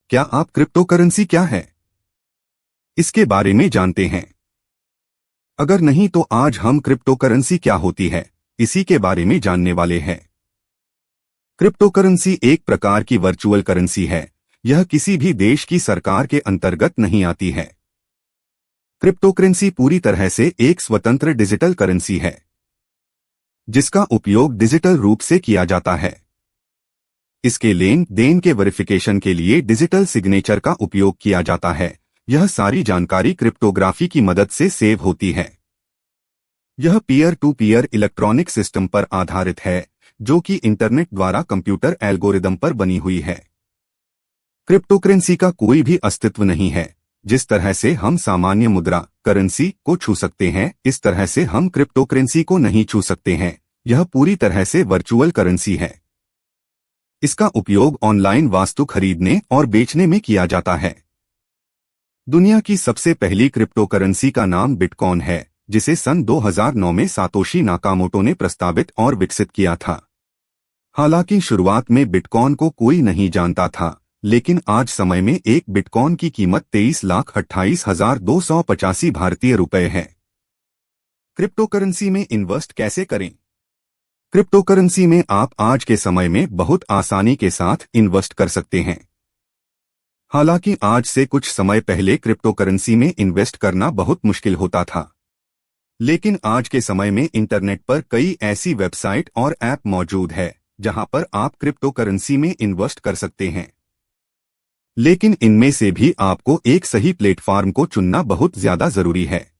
क्या आप क्रिप्टोकरेंसी क्या है इसके बारे में जानते हैं? अगर नहीं तो आज हम क्रिप्टोकरेंसी क्या होती है इसी के बारे में जानने वाले हैं। क्रिप्टोकरेंसी एक प्रकार की वर्चुअल करेंसी है। यह किसी भी देश की सरकार के अंतर्गत नहीं आती है। क्रिप्टोकरेंसी पूरी तरह से एक स्वतंत्र डिजिटल करेंसी है जिसका उपयोग डिजिटल रूप से किया जाता है। इसके लेन देन के वेरिफिकेशन के लिए डिजिटल सिग्नेचर का उपयोग किया जाता है। यह सारी जानकारी क्रिप्टोग्राफी की मदद से सेव होती है। यह peer to peer electronic system पर आधारित है जो कि इंटरनेट द्वारा कंप्यूटर एल्गोरिदम पर बनी हुई है। क्रिप्टोकरेंसी का कोई भी अस्तित्व नहीं है। जिस तरह से हम सामान्य मुद्रा करेंसी को छू सकते हैं इस तरह से हम क्रिप्टोकरेंसी को नहीं छू सकते हैं। यह पूरी तरह से वर्चुअल करेंसी है। इसका उपयोग ऑनलाइन वस्तु खरीदने और बेचने में किया जाता है। दुनिया की सबसे पहली क्रिप्टोकरेंसी का नाम बिटकॉइन है जिसे सन 2009 में सातोशी नाकामोटो ने प्रस्तावित और विकसित किया था। हालांकि शुरुआत में बिटकॉइन को कोई नहीं जानता था, लेकिन आज समय में एक बिटकॉइन की कीमत 23,28,285 भारतीय रुपए है। क्रिप्टोकरेंसी में इन्वेस्ट कैसे करें? क्रिप्टोकरेंसी में आप आज के समय में बहुत आसानी के साथ इन्वेस्ट कर सकते हैं। हालांकि आज से कुछ समय पहले क्रिप्टोकरेंसी में इन्वेस्ट करना बहुत मुश्किल होता था, लेकिन आज के समय में इंटरनेट पर कई ऐसी वेबसाइट और ऐप मौजूद है जहां पर आप क्रिप्टोकरेंसी में इन्वेस्ट कर सकते हैं। लेकिन इनमें से भी आपको एक सही प्लेटफॉर्म को चुनना बहुत ज्यादा जरूरी है।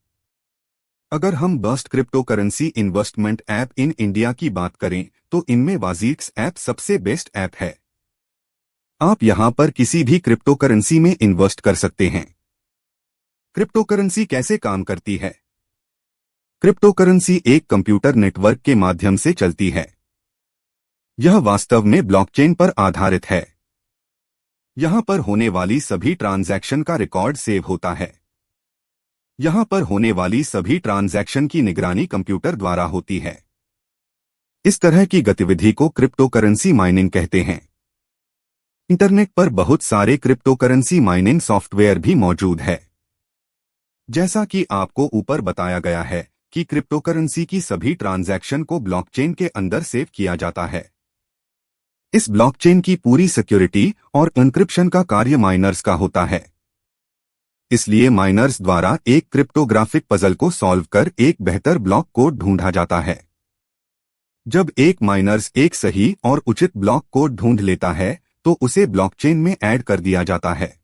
अगर हम best cryptocurrency investment app in India की बात करें तो इनमें वाजीक्स ऐप सबसे बेस्ट ऐप है। आप यहां पर किसी भी क्रिप्टोकरेंसी में इन्वेस्ट कर सकते हैं। क्रिप्टोकरेंसी कैसे काम करती है? क्रिप्टोकरेंसी एक कंप्यूटर नेटवर्क के माध्यम से चलती है। यह वास्तव में ब्लॉकचेन पर आधारित है। यहां पर होने वाली सभी ट्रांजैक्शन का रिकॉर्ड सेव होता है। यहां पर होने वाली सभी ट्रांजैक्शन की निगरानी कंप्यूटर द्वारा होती है। इस तरह की गतिविधि को क्रिप्टोकरेंसी माइनिंग कहते हैं। इंटरनेट पर बहुत सारे क्रिप्टोकरेंसी माइनिंग सॉफ्टवेयर भी मौजूद है। जैसा कि आपको ऊपर बताया गया है कि क्रिप्टोकरेंसी की सभी ट्रांजैक्शन को ब्लॉकचेन के अंदर सेव किया जाता है। इस ब्लॉकचेन की पूरी सिक्योरिटी और एन्क्रिप्शन का कार्य माइनर्स का होता है। इसलिए माइनर्स द्वारा एक क्रिप्टोग्राफिक पजल को सॉल्व कर एक बेहतर ब्लॉक कोड ढूंढा जाता है। जब एक माइनर्स एक सही और उचित ब्लॉक कोड ढूंढ लेता है तो उसे ब्लॉकचेन में ऐड कर दिया जाता है।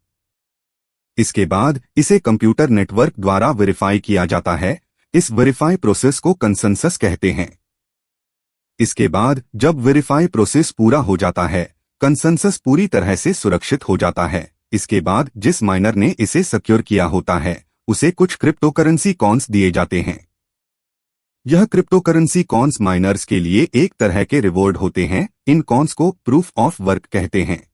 इसके बाद इसे कंप्यूटर नेटवर्क द्वारा वेरीफाई किया जाता है। इस वेरीफाई प्रोसेस को कंसेंसस कहते हैं। इसके बाद जब वेरीफाई प्रोसेस पूरा हो जाता है, कंसेंसस पूरी तरह से सुरक्षित हो जाता है। इसके बाद जिस माइनर ने इसे सिक्योर किया होता है उसे कुछ क्रिप्टोकरेंसी कॉइन्स दिए जाते हैं। यह क्रिप्टोकरेंसी कॉइन्स माइनर्स के लिए एक तरह के रिवॉर्ड होते हैं। इन कॉइन्स को प्रूफ ऑफ वर्क कहते हैं।